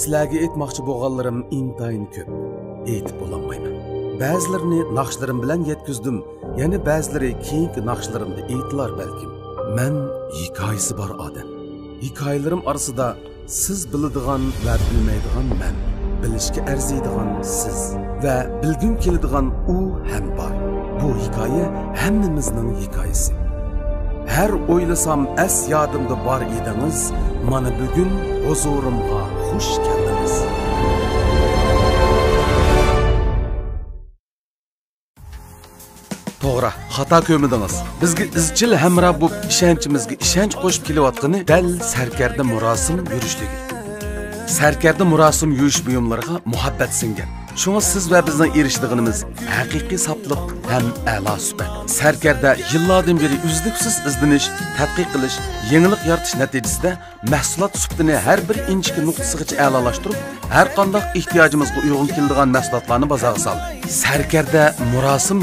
Sizlarga aytmoqchi bo'lganlarim intayin ko'p. Aytib bo'lolmayman. Ba'zilarini naqshlarim bilan yetkizdim, yana ba'zilari keyingi naqshlarimda aytdilar balkim. Men hikoyasi bor odam. Hikoyalarim orasida siz biladigan va bilmaydigan men, bilishga arziydigan siz va bilgim keladigan u ham bor. Bu hikoya hammamizning hikoyasi. Her o'ylasam as yodimda bor edingiz, mana bugun huzurimga xush keldingiz. To'g'ri, xato ko'midingiz. Bizga izchil hamroh bo'lib ishonchimizga ishonch qo'shib kelayotgani dal sarkarda murosim yurishligi. Sarkarda murosim yurish buyumlariga muhabbat singan. Şuna siz ve bizden eriştiğimiz haqiqiy saflık hem a'lo suhbat. Sarkarda yıllardan beri uzluksiz izlanish, tadqiq qilish, yangilik yaratish natijasida mahsulot suhbatini har bir inchki nuqtasigacha a'lolashtirib, har qanday ehtiyojimizga uyg'un keladigan mahsulotlarni bozorga soldi. Sarkarda murosim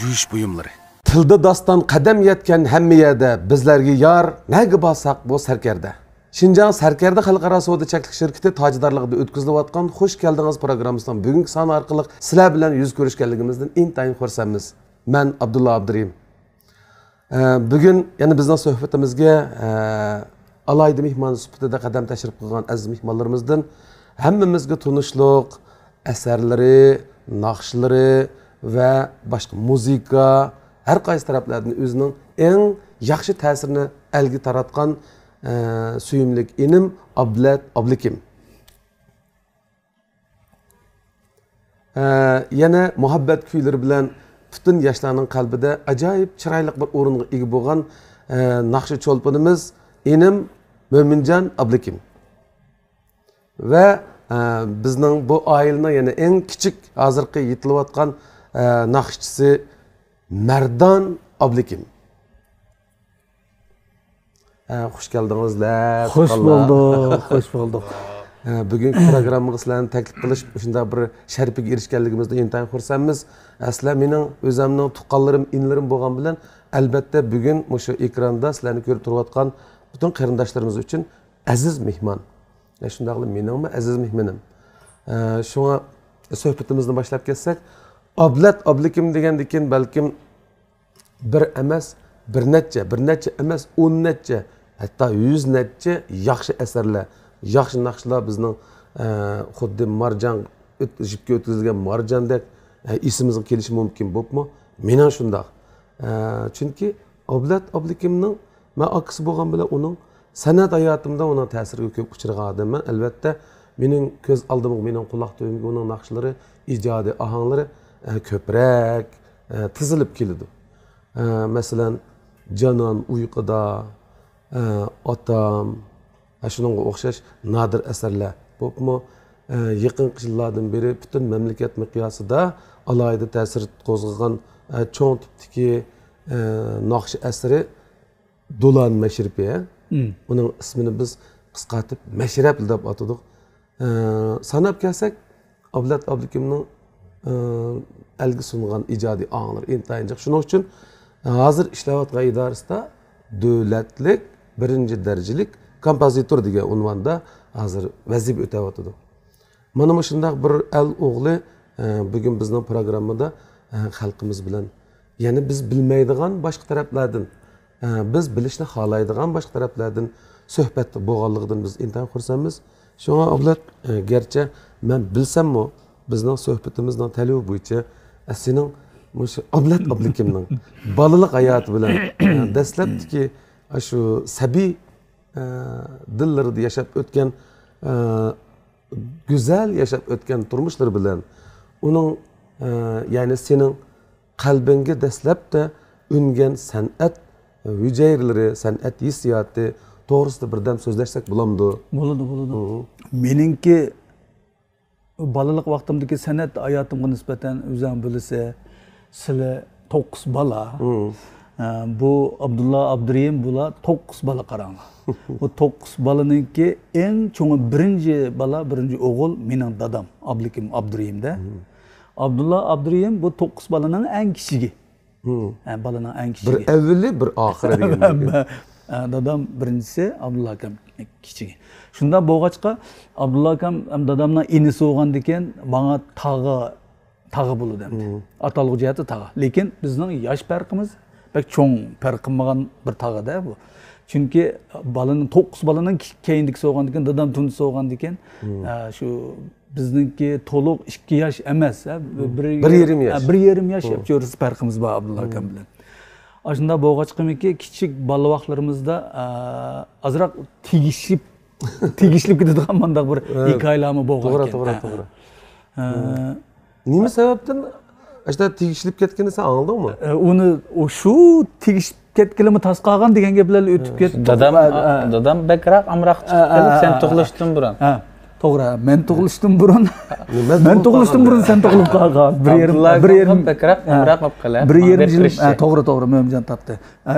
yurish buyumlari. Tilda doston qadam yetgan hamma yerda bizlarga yor, nega borsak bu sarkarda. Şinjan Sarkarda Xalqaro savdo cheklik shirkati tojdorligida o'tkazilayotgan Xush keldingiz programmasining bugungi soni orqali sizlar bilan yuz ko'rishganligimizdan intayin xursandmiz. Men Abdulla Abdurayim. Bugun yana bizning suhbatimizga alayda mehmon sifatida qadam tashrif qilgan aziz mehmonlarimizdan hammamizga tunishliq asarlari, naqshlari va boshqa muzika har qaysi taraflardan o'zining eng yaxshi ta'sirini elga taratgan suyumlik inim Ablat Ablikim. Yana muhabbat kuyleri bilan butun yoshlarning qalbida ajoyib chiroyli bir o'ringa ega bo'lgan naqshi cho'lponimiz inim Mo'minjon Ablikim. Va bizning bu oilaning yana eng kichik hozirgi yetilayotgan naqshchisi Mardon Ablikim. Xush keldingizlar. Xush bulduk, xush bulduk. Bugungi programmamizga sizlarni taklif qilish, shunda bir sharafga erishganligimizda intayin xursandmiz. Asla mening o'zimning tuqqanlarim, inlarim bo'lgan bilan albatta bugun o'sha ekranda sizlarni ko'rib turayotgan butun qarindoshlarimiz uchun aziz mehmon. Shundaqli meningmi aziz mehmonim. Shunga suhbatimizni boshlab ketsak, Ablat Ablikim degandan balkim bir emas, bir necha emas, 10 necha, hatta 100 necha yaxshi asarlar, yaxshi naqshlar bizning xuddi marjon jipga o'tkazilgan marjondek ismimizga kelishi mumkin bo'pmi? Mening shundoq. Chunki Ablat Ablikimning men akisi bo'lgan bilan uning san'at hayotimda uning ta'siriga ko'p uchragan odamman. Albatta mening ko'z oldimga, mening quloq tuyg'imga uning naqshlari, ijodiy ohanglari ko'proq tizilib keladi. Masalan, Canan uyquda, Otam, shunga o'xshash nadir asarlar bo'pmi? Yaqin yillardan beri butun mamlakat miqyosida alohida ta'sir qo'zg'agan cho'ng tipdagi naqsh asari Do'lan Mashripi. Uning ismini biz qisqartib Mashrab deb atadik. Sanab kelsak, Ablat Ablikimning elga sungan ijodiy anlar intayin jiq. Shuning uchun hozir ishlayotgan idorasida davlatlik birinchi darajalik kompozitor degan unvonda hozir vazifa o'tayotdi. Mana shunday bir al o'g'li bugun bizning programmada xalqimiz bilan, ya'ni biz bilmaydigan boshqa taraflardan, biz bilishni xohlaydigan boshqa taraflardan suhbatda bo'lganligidan biz intayin xursandmiz. Shunga Ablat, garchi men bilsammi, bizning suhbatimizning talabi bo'yicha sening Ablat Ablikimning balalik hayoti bilan dastlabki shu sabiy dillarida yashab o'tgan, go'zal yashab o'tgan turmushlari bilan uning ya'ni sening qalbingga dastlabda ungan san'at hujayralari, san'at hissiyoti to'g'risida birdan so'zlashsak bo'lamdi? Bo'ladi. Meningki balalik vaqtimdagi san'at hayotimga nisbatan o'zim bilsa, sizlar 9 bola. Bu Abdulla Abdurayim bular 9 bola qaranglar. Bu 9 bolaninki eng cho'ngi birinchi bola, birinchi o'g'il mening dadam Ablikim Abdurayimda. Abdulla Abdurayim bu 9 bolaning eng kichigi. Bolaning eng kichigi. Bir avvali, bir oxiri degan. Dadam birinchisi, Abdulla akam kichigi. Shunda bo'lg'achqa Abdulla akam dadamdan inisi bo'lgan ekan, menga tag'i bo'ldi. Atalg'u jihati tag'i. Lekin bizning yosh farqimiz pek cho'ng farq qilmagan bir tag'ida bu. Chunki balaning 9 balaning keyindiki so'g'an ekan, dadam tunisi so'g'an ekan, shu bizningki to'liq 2 yosh emas, 1,5 yosh. 1,5 yosh yapıyoruz farqimiz bor Abdulla akam bilan. Aslında bo'lg'achqimiki kichik bola vaqtlarimizda azroq tegishib ketadigan mandaq bir hikoyalarmi bo'lgan ekan. To'g'ri. Nima sababdan ashta tegishilib ketganini sen angladingmi? Uni shu tegishib ketganimi tasqagan degan gaplar o'tib ketdi. Dadam bakroq amroq chiqib, sen tug'ilishdan burun. To'g'ri, men tug'ilishdan burun. Men tug'ilishdan burun sen tug'ilib qolgan. Bir yerim bakroq amroq bo'lib qolgan. 1,5 yil, to'g'ri, Mo'minjon topdi.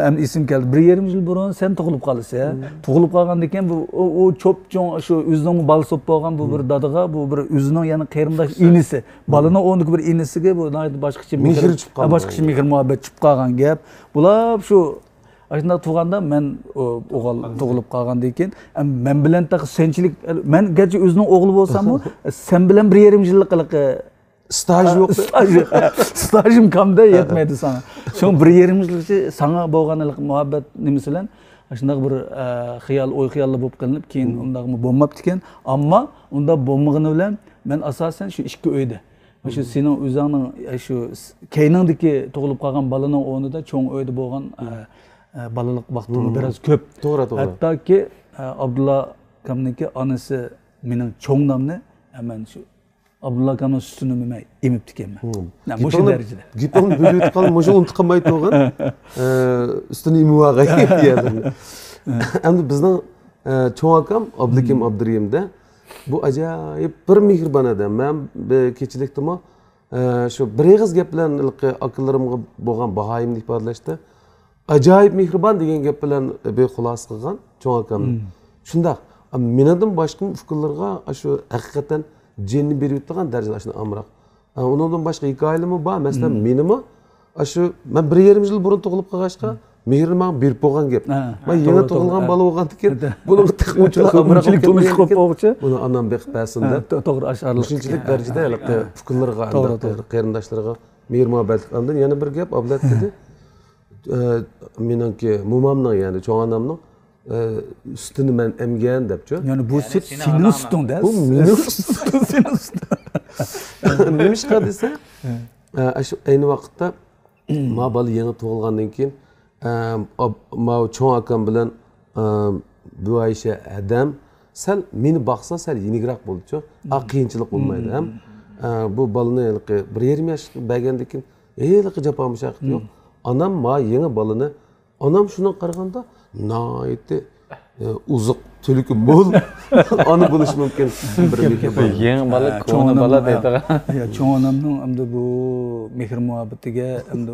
Endi esim keldi. 1,5 yil burun sen tug'ilib qolsa, tug'ilib qolgan ekan bu o cho'p-cho'ng shu o'zining bal so'p bo'lgan bu bir dadiga, bu bir o'zining yana qarindosh inisi. Balaning o'niki bir inisiga bu boshqacha mehr muhabbat chiqib qolgan gap. Bular shu Aslında tuğanda men oğul tug'ilib qolgandan keyin men bilan senchilik men gerçi o'zining o'g'li bo'lsam-mu sen bilan 1,5 yillik staj yo'q. Stajim kamda yetmaydi sana. Shu 1,5 yillik sana bo'lgan muhabbat nimasi bilan shunday bir xiyol o'y xiyollar bo'lib qilinib keyin undaqmi bo'lmabdi ekan, ammo unda bo'lmagani bilan men asosan shu ikki uyda shu sening o'zingning shu keyningdiki tug'ilib qolgan balaning o'rnida cho'ng uyda bo'lgan balalık vaxtımı biraz köp. Doğru. Hatta ki Abdulla akamniki anası mening cho'ngdamni hemen şu Abdulla akamning sutini emib tikanman. Bu shu darajada. Gipon bo'lib qolgan, o'sha unutib qolmay turgan. Ustini emib olgan deydi. Endi bizning cho'ng akam Abdullakim Abduriyimda bu ajoyib bir mehribon odam. Men kechilikdimi shu bir eg'iz gap bilan akallarimga bo'lgan bahoyimni ifodalashdi. Acayip mehribon degan gap bilan xulosa qilgan cho'ng akam. Shundaq, mendan boshqa fikrlarga shu haqiqatan jinni berib turgan darajada shuni amroq. Undan boshqa hikoyalarmi bor? Masalan, menimi shu men 1,5 yil burun tug'ilib qolgachqa mehrini menga berib qo'ygan gap. Men yana tug'ilgan bola bo'lgan ekan, buni tiqmovchilar amroq qilib qo'ygan. Buni onam beqpasin deb. To'g'ri, asharlik. Shunchalik darajada fikrlarga, qarindoshlarga mehr muhabbat qilgandan yana bir gap ablat dedi. Menimki momamning yani cho'ng onamning sutini men emgan debchi. Yani bu süt senin sütünden. Bu mening sutim, sening suting. Nimishqa desa, shu ayni vaqtda ma bola yangi tug'ilgandan keyin ma cho'ng akam bilan bu Aysha adam sal meni boqsa sal yenigroq bo'ldi-chu. Qiyinchilik bo'lmaydi ham. Bu bolani 1,5 yosh bergandan keyin hech jafo mushaqqat yo'q. Anam ma yeni balını, anam şuna qaraganda naiti uzuq tülükü bol, onu buluş mümkün. Yeni balı, çoğunu bala deydi. Çoğun anamның amda bu mehr muhabbetiga amda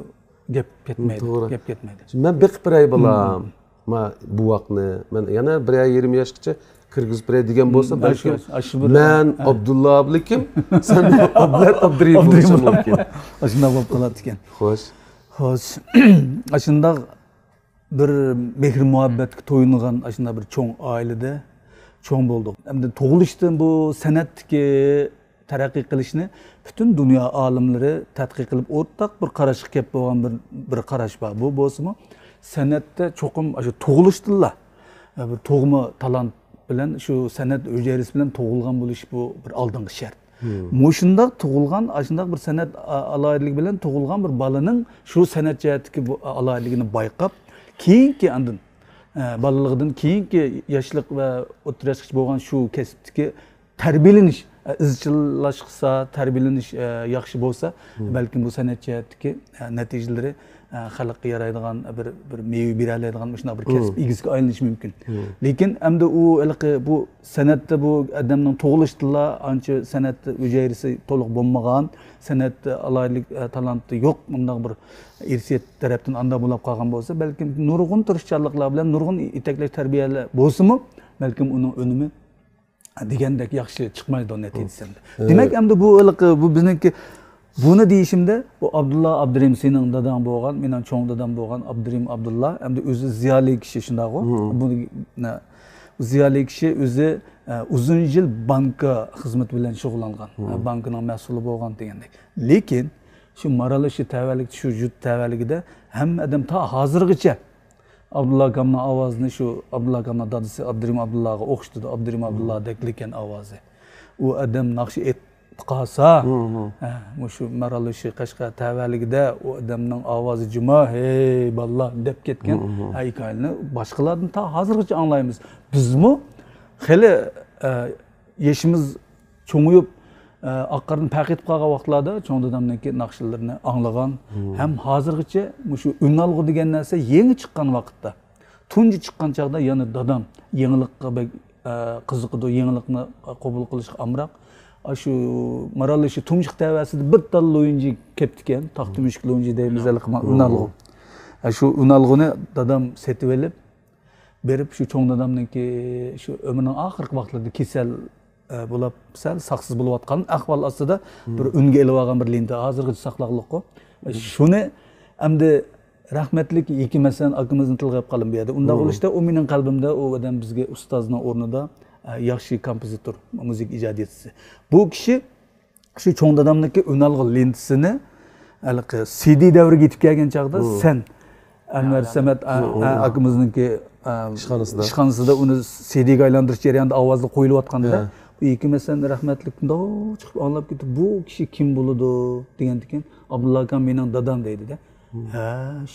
gap ketmaydi. Men beqib bir ay balam, ma bu vaqtni, men yana 1,20 yoshgacha kirgizib beray degan bo'lsa, balki men Abdulla ablikim, sen Ablat Abduriyim bo'lishim mumkin. Shunday bo'lib qoladi ekan. Xo'sh. Xo'sh, aslında bir mehr muhabbetga to'yingan aslında bir cho'ng oilada cho'ng bo'ldik. Endi tug'ilishdan bu san'atga taraqqiy qilishni butun dunyo olimlari tadqiq qilib o'rtaq bir qarashga kelib bo'lgan bir qarash bor. Bu bo'lsa-mu san'atda cho'qim shu tug'ilishdanla bir tug'ma talant bilan shu san'at o'jarisi bilan tug'ilgan bo'lish bu bir oldingi shart. Moşundaq tug'ilgan, aşındaq bir san'at alayidligi bilan tug'ilgan bir balaning shu san'at jihatdagi alayidligini bayqab, keyingi andin balaligidan keyingi yoshlik va o'rta yoshgacha bo'lgan shu kasbdagi tarbiyalanish, izchillashsa, tarbiyalanish yaxshi bo'lsa, balkim bu san'at jihatdagi natijalari xalqqa yaraydigan bir meva bera oladigan shunday bir kasb egasiga aylanishi mumkin. Lekin endi u bu san'atda bu odamning tug'ilishida ancha san'at o'jarisi to'liq bo'lmagan, san'at alaylik talanti yo'q, bunday bir irsiyat tarafdan anda bo'lib qolgan bo'lsa, balkim nurg'un tirishchanliklar bilan nurg'un itaklash tarbiyalar bo'lsa-mu, balkim uning unumi degandek yaxshi chiqmaydi natijasida. Demak, endi bu bizniki Buni deyishimda bu Abdullah Abdurim sening dadang bo'lgan, mening cho'ng dadam bo'lgan Abdurim Abdullah, hamda o'zi ziyoli kishi shunday-ku. Buni ziyoli kishi o'zi uzun yil banka xizmati bilan shug'ullangan. Bankining mas'uli bo'lgan degandek. Lekin shu maralishi tavallik, shu jut tavalligida hamma odam ta hozirgacha Abdullah akamning ovozini shu Abdullah akamning dadasi Abdurim Abdullahga o'xshatdi. Abdurim Abdullah deklikan ovozi. U odam naqshi qolsa, shu maralishi Qashqa tavalligida u odamning ovozi juma, hey ballar deb ketgan hikoyani boshqalardan ta hozirgacha anglaymiz. Bizmi xeli yeshimiz cho'nguyib oqqardan paqetib qolgan vaqtlarda cho'ng dadamniki naqshlarini anglagan ham hozirgacha shu unalg'u degan narsa yangi chiqqan vaqtda tunji chiqqan chog'da yana dadam yangilikqa qiziqdi, yangilikni qabul qilishga amroq shu maralishi tumshiq tavasida bir tal o'yinchi ketdi ekan, taqtumishk o'yinchi deymiz unalg'u. Shu unalg'uni dadam setib olib berib shu cho'ng dadamniki shu umrining oxirgi vaqtlarida kasal bo'lib sal saqsiz bo'layotgan ahvol ostida bir unga elib olgan bir lenta hozirgacha saqlaqliqku. Shuni endi rahmatlik Yekimasan akamizni tilg'ab qolib bu yerda. Unda bo'lishda u mening qalbimda u odam bizga ustozning o'rnida yaxshi kompozitor, muzik ijodchisi. Bu kishi shu cho'ng dadamniki unalg'u lentasini CD davriga yetib kelgan chog'da sen Anvar Samat akamizniki ishxonasida uni CDga aylantirish jarayonida ovozni qo'yilayotganda Yekimasan rahmatlik chiqib anlab ketdi. Bu kishi kim bo'ladi degandan keyin Abdulla akam mening dadam deydi-da.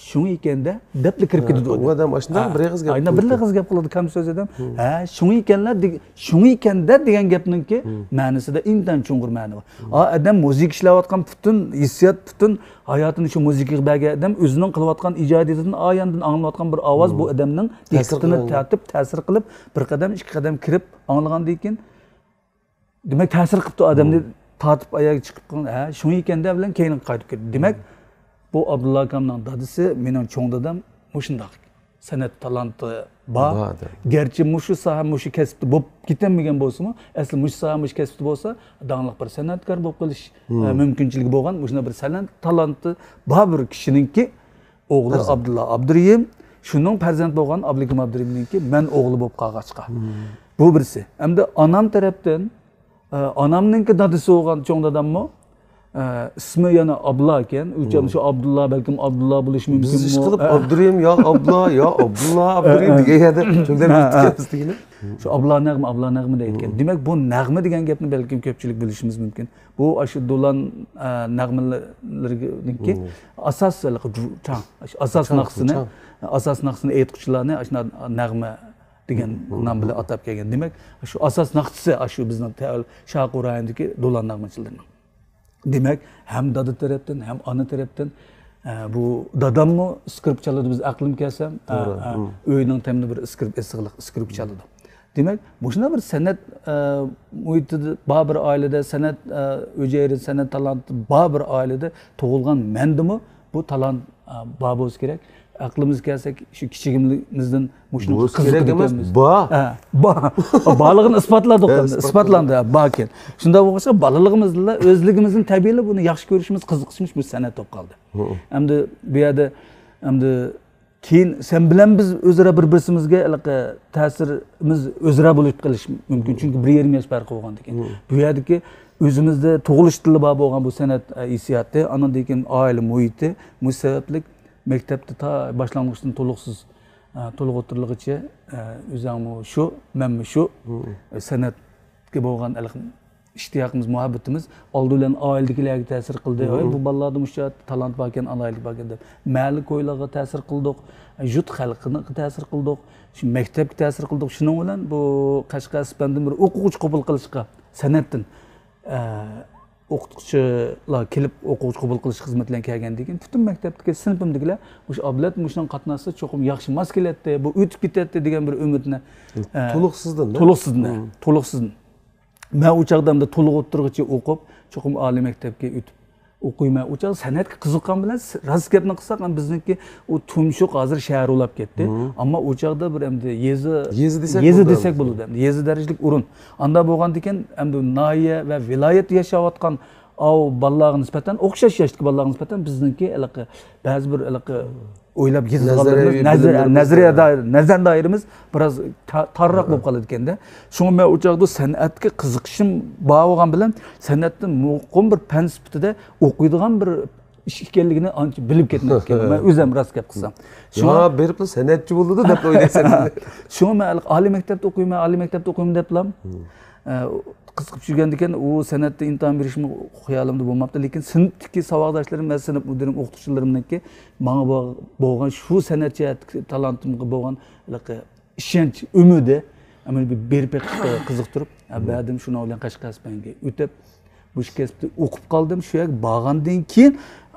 Shuni ekanda deb kirib ketdi. U odam ashunday bir og'iz gap. Aynan bir og'iz gap qiladi kam so'z odam. Shuni ekanlar, shuni ekanda degan gapninki ma'nosida intan cho'ng'ir ma'no bor. Odam muzik ishlayotgan butun hissiyot, butun hayotini shu muzikaga bergan odam o'zining qilayotgan ijodiyatini oyandan anglayotgan bir ovoz bu odamning diqqatini tortib, ta'sir qilib, bir qadam, ikki qadam kirib anglagandan keyin demak ta'sir qilibdi odamni tortib oyoqqa chiqib qolgan. Shuni ekanda bilan keyin qaytib ketdi. Demak bu Abdullah akamning dadasi mening cho'ng dadam mushundoq san'at talanti bor. Garchi mushu soha mushu kasbda bo'lib ketmagan bo'lsa-mu, asli mushu soha mushu kasbda bo'lsa, danglik bir san'atkor bo'lib qolish mumkinchiligi bo'lgan. Mushuna bir san'at talanti bor bir kishiningki o'g'li Abdullah Abdurim, shuning farzand bo'lgan Abdukim Abdurimningki men o'g'li bo'lib qolg'achqa. Bu birisi. Hamda onam tarafdan onamningki dadasi bo'lgan cho'ng dadammi ismi yana Abdullah ekan. O'cham shu Abdullah balkim Abdullah bo'lishi mumkin. Biz ish qilib Abdurim yo Abdullah yo Abdullah Abdurim deganda cho'nglar ketib ketdi. Shu Abdullah nag'ma deyotgan. Demak bu nag'ma degan gapni balkim ko'pchilik bilishimiz mumkin. Bu shu do'lan nag'malarininki asos naqsini aytquchilarni ashuna nag'ma degan nom bilan atab kelgan. Demak shu asos naqsi shu bizning Sharq rayonidagi do'lan nag'machilarning. Demak, hem dada tarafdan, hem ana tarafdan bu dadammi skrip chaladi biz aqlim kelsam, uyning temni bir skrip chaladi. Demak, bu shunday bir san'at muhitida bor bir oilada san'at o'jayri, san'at talanti bor bir oilada tug'ilgan mendimi bu talant bor bo'lsa kerak. Aqlimiz kelsak shu kichigimizdan mushuni kerak emas. Borlig'ini isbotlandi balkim. Shunda bo'lsa bolalig'imizda o'zligimizning tabiiyli buni yaxshi ko'rishimiz, qiziqishimiz bu san'at bo'lib qoldi. Endi bu yerda keyin sen bilan biz o'zaro bir-birimizga ta'sirimiz o'zaro bo'lib qolish mumkin. Chunki 1,5 yosh farqi bo'lgandan keyin. Bu yerdagi o'zimizda tug'ilish tili bor bo'lgan bu san'at hissiyoti, andan keyin oila muhiti, musabablik maktabda ta boshlang'ichdan to'liq o'tirlig'icha o'zimmi shu, menmi shu san'atga bo'lgan ishtiyoqimiz, muhabbatimiz oldi bilan oiladagilarga ta'sir qildi. Bu bolalarda musha talant bor ekan, alaylik bor ekan deb mahalla ko'ylarga ta'sir qildik, yurt xalqiga ta'sir qildik, shu maktabga ta'sir qildik. Shuning bilan bu Qashqa Ispandan bir o'quvchi qabul qilishga san'atdan o'qituvchilar kelib o'quvchi qabul qilish xizmatidan kelgandan keyin butun maktabdagi sinfimdagilar o'sha ablat mushdan qatnashsa cho'qim yaxshi mos keladida, bu o'tib ketadi degan bir umidni to'liqsizdan men u chog'da to'liq o'tirg'icha o'qib cho'qim oliy maktabga o'tib o'qiyman. U chog'da san'atga qiziqqan bilan rost gapni qilsak ham bizniki u tumshuq hozir shahar ulab ketdi. Ammo u chog'da bir endi yezi desak bo'ladi. Yezi darajalik o'rin. Anda bo'lgandan keyin endi noya va viloyat yashayotgan av balalarga nisbatan o'xshash yoshdagi balalarga nisbatan bizniki ba'zi bir o'ylab nazar doiramiz biroz tarroq bo'lib qoladi ekanda. Shunga men u chog'da san'atga qiziqishim bor bo'lgan bilan san'atni muqim bir fan sifatida o'qiydigan bir ish ekanligini ancha bilib ketgan ekan. Men o'zim rost gap qilsam. Shunga berib san'atchi bo'ldi deb o'ylaysan. Shunga men oliy maktabda o'qiyman deblam. Qiziqib yurgan ekan, u san'atda imtihon berishim xayolimda bo'lmabdi, lekin sinfdagi savodoshlarim va sinf mudirim, o'qituvchilarimniki menga bo'lgan shu san'atchi talentimga bo'lgan ishonch, umidi bir berib qiziqtirib, ba'dim shuni bilan Qashqadaryoga o'tib, bu kasbni o'qib qoldim. Shu yerga borgandan keyin,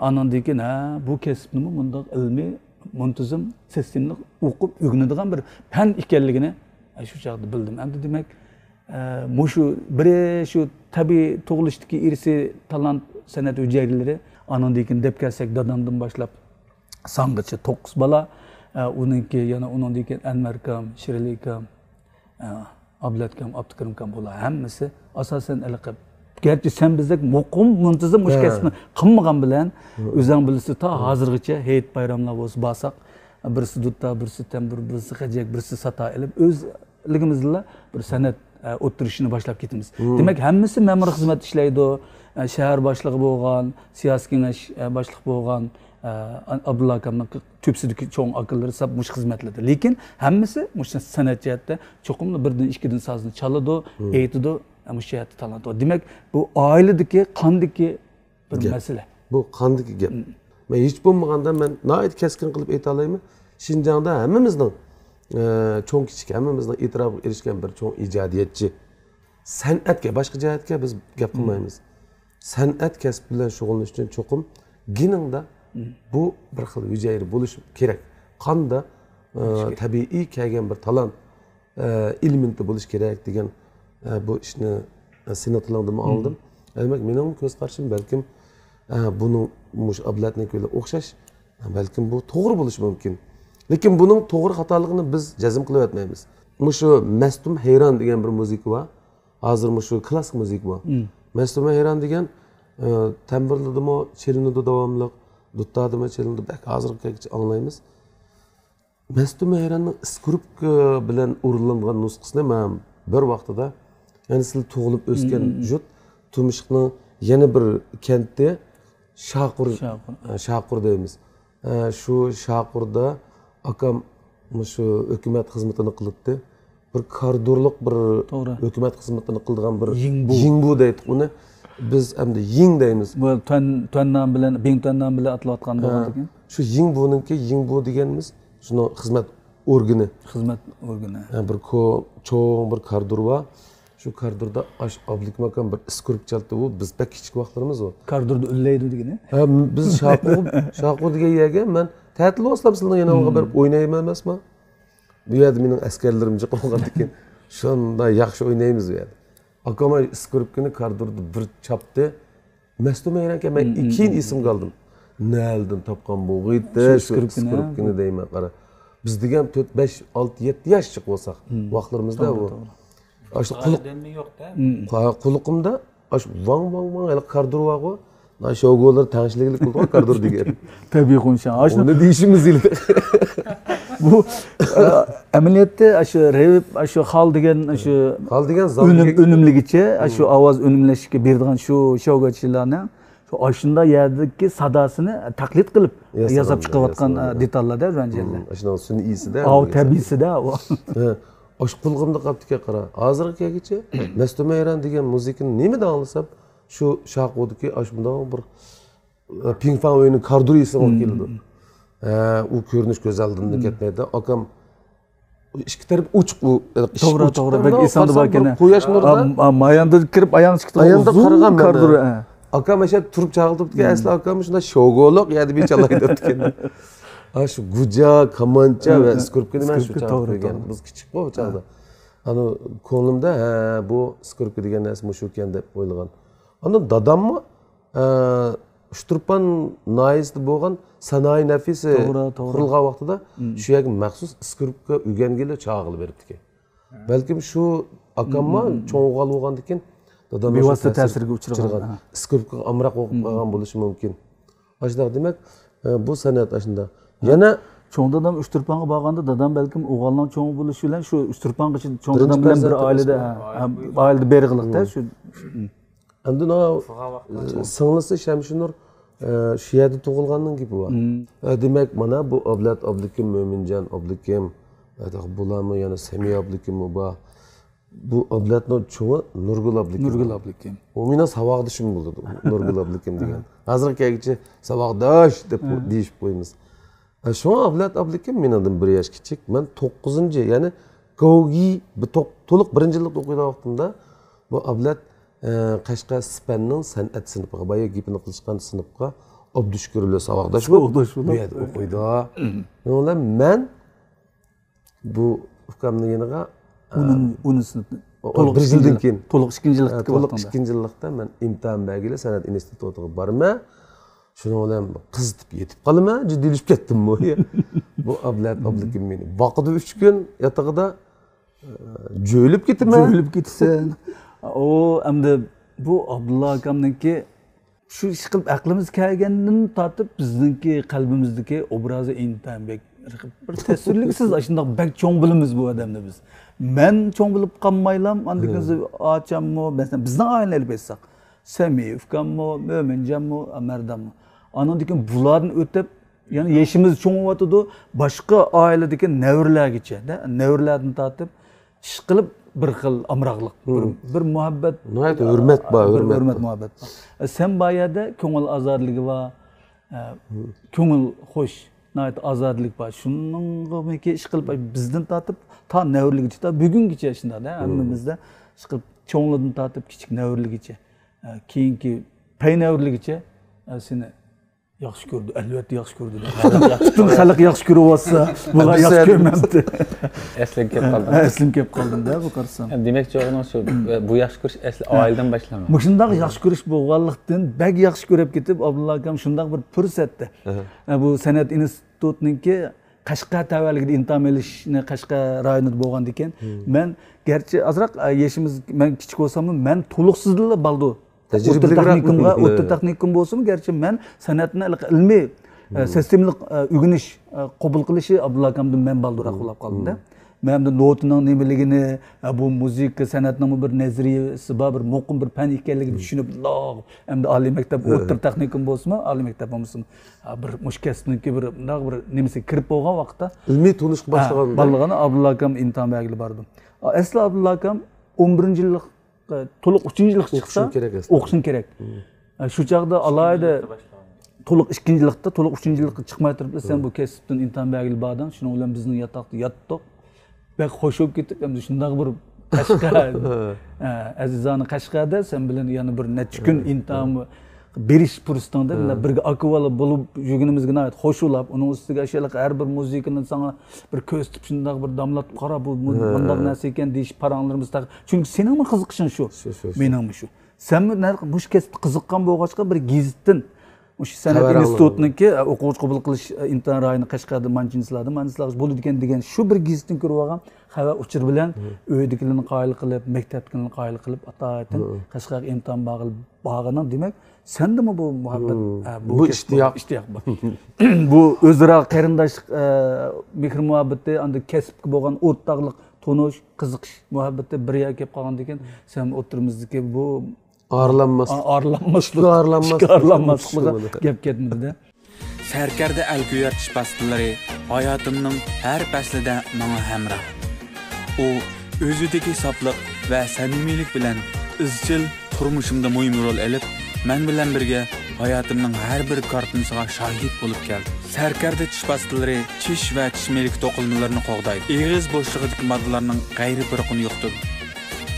anandan keyin bu kasbni bunday ilmiy, muntazam, sistemli o'qib o'rganadigan bir fan ekanligini shu chaqda bildim. Endi demak, shu shu tabiiy tug'ilishdagi irsiy talant san'at hujayralari anandan keyin deb kelsak dadamdan boshlab sang'icha 9 bola, uningki yana undan keyin Anvar akam, Shirali akam, Abdulat akam, Abdukarim akam bular hammasi asosan garchi sen bizdek muqim muntazam o'sha kasbni qilmagan bilan o'zing bilasiz ta hozirgacha hayit bayramlar bo'lsa borsak, birisi dutta, birisi tambur, birisi hajak, birisi sata ilib o'zligimizla bir san'at o'ttirishni boshlab ketamiz. Demak, hammasi ma'muriy xizmat ishlaydi, shahar boshlig'i bo'lgan, siyosiy kengash boshliq bo'lgan, Abdulla akamning ko'psidagi cho'ng akillari sab mush xizmatlarda. Lekin hammasi mush san'at jihatda cho'qimli birdan ikkidan so'zni chaladi, aytadi, mush jihatda talant. Demak, bu oiladagi, qondagi bir masala. Bu qondagi gap. Men hech bo'lmaganda men noit keskin qilib ayta olayman. Shinjongda hammamizning cho'ng kichik hammamizning e'tirof erishgan bir cho'ng ijodiyatchi san'atga boshqa jihatga biz gap qilmaymiz. San'at kasb bilan shug'ullanish uchun cho'qim giningda bu bir xil hujayra bo'lish kerak. Qonda tabiiy kelgan bir talant ilmenti bo'lish kerak degan bu ishni sinatlardan oldim. Demak, mening ko'z qarashim balkim buni mush ablatnikiga o'xshash, balkim bu to'g'ri bo'lishi mumkin. Lekin buning to'g'ri xatoligini biz jazm qilib o'tmaymiz. Mushu Mastum Hayron degan bir musiqa bor. Hozir mushu klassik musiqa bor. Mastum Hayron degan tambirladimi, chelinadi davomli, duttadimi, chelinadi, bak hozirgacha anglaymiz. Mastum Hayronning skripka bilan o'rinlangan nusxasini men bir vaqtida, ya'ni siz tug'ilib o'sgan jut Tumishqning yana bir kentda Shaqur deymiz. Shu Shaqurda akam shu hukumat xizmatini qilibdi. Bir koridorlik bir hukumat xizmatini qildigan bir yingbu deydi uni. Biz endi ying deymiz. Bu tuandan bilan, beng tuandan bilan atlayotgan bo'lgan ekan. Shu yingbu deganimiz shuni xizmat organi. Xizmat organi. Bir cho'ng bir koridor bor. Shu koridorda Abdukim akam bir skript chaldi, u biz pek kichik vaqtlarimiz o. Koridorda ullaydi degani. Biz Shaqur degan yerga men ta'til olsam sizlarga yana olga berib o'ynayman emasmi? Bu yerda mening askarlarim jiq qolgan ekan. Shunda yaxshi o'ynaymiz bu yerda. Akam skriptini koridorda bir chapdi. Mastum Hayronga men ikkin ism qoldim. Naldan topgan bo'g'iydi skriptini deyman, qara. Biz degan 4, 5, 6, 7 yoshchiq bo'lsak, vaqtlarimizda bu. Aşı quluqimda aşı vang hali koridor var. Aşı oğullar tanışlıklı qulluq koridor degan. Tabii konuşan. Onu deyişimiz ile. Bu ameliyatda aşı hal degan önümligiçe aşı ovoz önümlashga beradigan shu shougachilarning shu aşında yerdagi sadasini taqlid qilib yozib chiqayotgan detallarda ranjalla. Aşıdan sun'iy iyisida. Tabiisida. Aş qulğumda qaptike qara. Hozirgacha Mastum Hayron degan musiqani nimada anglasam, shu Shaqudagi aş bunda bir ping-pong o'yini koridorisi bo'lib keldi. U ko'rinish ko'z oldimdan ketmaydi. Akam ikki taraf uchiq u. To'g'ri, bak esimda bor ekan. Quyosh nurida mayanda kirib ayog'i chiqdi. Ayanda qaragan koridor. Akam o'sha turib chaqiribdi, asli akam shunda shogoloq yadi bechalaydi debdi. Şu guca, kamança ve skripkini ben şu çağırgan. Biz kichik bu çağda. Ana ko'nglimda bu skripka degan narsa mushu ekan deb o'ylagan. Ana dadammi Shturpan naizda bo'lgan sanoyi nafisi qurilgan vaqtida shu yerga maxsus skripka o'rgangili chaqilib beribdi. Balkim shu akamma cho'ng'al bo'lgandan keyin dadam bevosita ta'sirga uchragan. skripka amroq o'qib qolgan bo'lishi mumkin. Ashunday demak, bu san'at ashunda. Yana Çoğun dadam Üçtürpan'a bağanda dadam belki oğlanın çoğun buluşu ile şu Üçtürpan için çoğun dadam bilen bir ailede bergılıkta şu. Endi no sınlısı Şemşinur Şiyada tug'ilgandan gibi var. Demek mana bu Ablat Abdukim Mo'minjon Abdukim bularmi yana Samiya Abdukim bu Ablatning cho'g'i Nurgul Abdukim. Nurgul Abdukim. O meni saboqdishim bo'ldi Nurgul Abdukim degan. Hozirgacha saboqdosh deb deyishib qo'yamiz. Şu Ablat Abdukim mendan 1 yosh kichik. Men 9, ya'ni Gogi to'liq 1-yillik o'qiyotgan vaqtimda bu Ablat Qashqar Sipanning san'at sinfiga, boya gapini qilishgan sinfga Abdushkurlar saboqdosh bo'lib o'qiydi. Nima men bu ukamning yeniga Onun sınıfı. To'liq 1 yildan keyin, to'liq 2-yillikda to'liq 2-yillikda men imtihon belgili san'at institutiga borma. Shuni bilan qiz deb yetib qolma, jiddiylashib ketdim bu. Bu Ablat Abdukim meni vaqtida 3 kun yatag'ida jo'ylib ketaman. Jo'ylib ketsan. O hamda bu Abdulla akamniki shu ish qilib aqlimiz kelgandan tortib bizningki qalbimizdagi obrazi intan bek bir tasvirliksiz shundoq bak cho'ng bilamiz bu odamni biz. Men cho'ng bilib qolmaylam, andikingiz achammo, masalan bizning oilani olib aytsak, Samiy, Ufkammo, Mo'minjonmo, Amardammo. Andan keyin bularni o'tib, ya'ni yeshimiz cho'ng'yotdi, boshqa oiladagi nevrlargacha, nevrlarni tortib ish qilib bir xil amroqlik, bir muhabbat, hurmat bor, hurmat muhabbat bor. Sen bayada ko'ngil azorligi va ko'ngil xo'sh, nayt azorlik bor. Shuningga ish qilib bizdan tortib ta nevrligicha, ta bugungacha shunda hammamizda ish qilib cho'nglardan tortib kichik nevrligicha, keyingi pay nevrligicha seni yaxshi ko'rdi, albatta yaxshi ko'rdi. Butun xalq yaxshi ko'ryapsa, bular yaxshi ko'rmabdi. Eslim kelib qoldim. Eslim kelib qoldim-da bu qarsam. Demak, cho'g'ini shu bu yaxshi ko'rish asli oiladan boshlanadi. Bu shunday yaxshi ko'rish bo'lganlikdan bak yaxshi ko'rib ketib, Abdulla akam shunday bir fursatda. Bu san'at institutiniki Qashqar tavalligida imtihon berishni Qashqar rayonida bo'lgan ekan. Men garchi azroq yeshimiz men kichik bo'lsam-mu, men to'liqsizlar baldu. Texnikumga, o'rta texnikum bo'lsa-mu, garchi men san'atni ilmiy sistemlik o'rganish qabul qilishi Abdulla akamdan men balduroq bo'lib qoldim-da. Men de notining nimaligini, bu muzika san'atning bir nazariyasi bor, bir muqim bir fan ekanligini tushunib, endi oliy maktab, o'rta texnikum bo'lsa-mu, oliy maktab bo'lsin, bir mushkasniki bir nimasi kirib bo'lgan vaqtda ilmiy tunishga boshlagan. Ballig'ini Abdulla akam imtihon bergili bordim. Asli Abdulla akam 11-yillik to'liq 3-yillik chiqsa o'qishing kerak. Shu chaqda alayda to'liq 2-yillikda, to'liq 3-yillikka chiqmay turib, sen bu kasbdan imtihon bergili bordan, shuning bilan bizning yotoqda yotdik. Bak hoş olib ketib, endi shunday bir Qashqar, azizani Qashqarda sen bilan yana bir necha kun imtihon berish fursatida birga akvala bo'lib yurganimizga nayt hoş olib, uning ustiga ashalaqa har bir muzikani sana bir ko'z tutib shunday bir damlatib qarab, bu bunday narsa ekan deyish paranglarimiz taq. Chunki seningmi qiziqishing shu? Meningmi shu? Sen bu kasbga qiziqqan bo'lg'achqa bir gazetdan o'sha san'at institutiniki o'quvchi qabul qilish imtihon rayoni Qashqarda manchinslarda bo'ladi ekan degan shu bir gazetdan ko'rib olgan xabar uchur bilan uydagilarni qoyil qilib, maktabdagilarni qoyil qilib ataytin Qashqarga imtihon bag'inan demak, sendimi bu muhabbat, bu ishtiyoq bor. Bu o'zaro qarindosh mehr muhabbati, endi kasbga bo'lgan o'rtoqlik, tonish, qiziqish muhabbati bir yerga kelib qolgan ekan, sen o'tirimizdagi bu arlanmaslığa gap ketmedi-de. Sərkərdə əl-güyər tiş bastıları hayatımның hər fəslində mənə həmrah. O, özüdəki saflıq və səmimilik bilən izchil turmuşumda mühim rol elib, mən bilən birgə hayatımның hər bir kartınısına şahid olub gəldi. Sərkərdə tiş bastıları tiş və tişmelik toqulmalarını qoğdaydı. Eğiz boşluğudaki maddelerinin gayri bir qını yoxdur.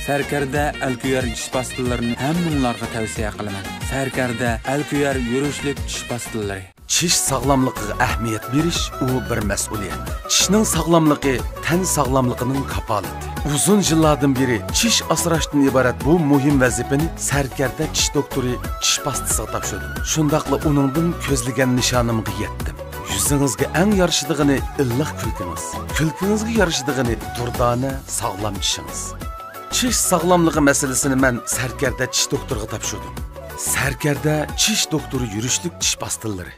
Sərkərdə əl-güyər tiş bastılarını həmminlarga tavsiyə qilaman. Sərkərdə əl-güyər yürüşlük tiş bastıları. Tish sog'lomligiga ahamiyat berish u bir mas'uliyat. Tishning sog'lomligi tan sog'lomligining kafolati. Uzun yillardan beri tish asrashdan iborat bu muhim vazifani Sarkarda tish doktori tish pastasiga topshirdi. Shundaqla uningdan ko'zlagan nishonimga yetdim. Yuzingizga eng yarashidigini illiq kulkingiz. Kulkingizga yarashidigini durdona sog'lom tishingiz. Çiş sağlamlığı meselesini ben Serker'de çiş doktoruga tapşırdım. Serker'de çiş doktoru yürüşlük çiş bastılları.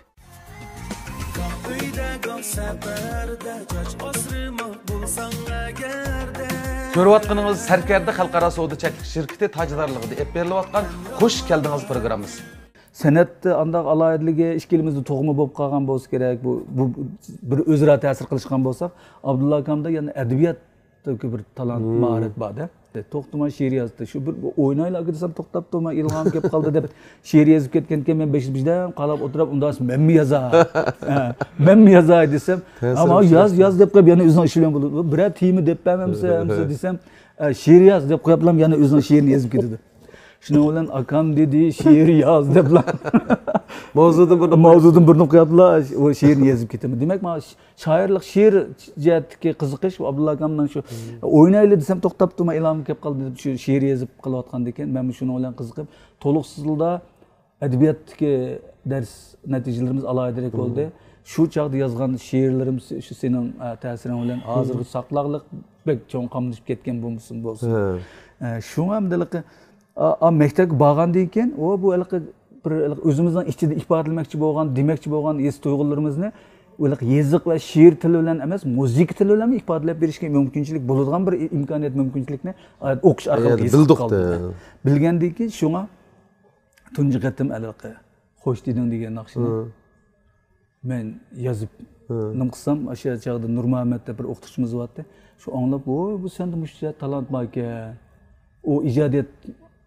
Көрүп Serker'de Halkara Soğudu Çeklik Şirketi tacıdarlığıda ep berilip hoş geldiniz programımız. Sanatda andaq alayidligi ishkilimizda to'g'mi bo'lib qolgan bo'lsa kerak, bu bir o'zaro ta'sir qilishgan bo'lsak, Abdulla akamda yana adabiyotdagi bir talant, mahorat bor-da. To'xtamay she'r yozdi. Shu bir o'ynaylar desam to'xtab turmay ilhom kelib qoldi deb she'r yozib ketgankan men 5-dan qalab o'tirib undan men mi yozay? Men mi yozay desam, ama yoz deb qo'yib yana o'zing ishlayman bo'ladi. Biror tiyimi deb bermamsa desam, she'r yoz deb qo'yiblam yana o'zing she'rni yozib ketadi. Şuna olan akam dedi şiir yaz dediler. Mavzudan birini koydular, o şiirini yazıp gittim. Demek ma şairlik, şiir cihetki qiziqish Abdulla akamdan şu oynaylı desem to'xtab turmay ilhom kelib qoldi deb şu şiir yazıp qilayotgan ekan. Men shuni bilan qiziqib, to'liqsizlikda adabiyotdagi dars natijalarimiz alohidalik bo'ldi. Shu chaqda yozgan she'rlarimiz shu sening ta'siring bilan hozirgi saqlaqliq bek cho'ng qamlashib ketgan bo'lsin. Shu hamdaligi mektepga borgandan keyin bu bir o'zimizning ichida ifodalamoqchi bo'lgan, demoqchi bo'lgan his tuyg'ularimizni yoziq va she'r tili bilan emas, muzika tili bilan ifodalab berishga mumkinchilik bo'ladigan bir imkoniyat, mumkinchilikni o'qish orqali bildik. Bilgandan keyin shunga tunji qatim xo'sh deding degan naqshni men yozib nim qilsam, o'sha chog'da Nurmuhammadda bir o'qituvchimiz bor-edi. Shu anglab, bu senda mushcha talant bor ekan. O ijodiyat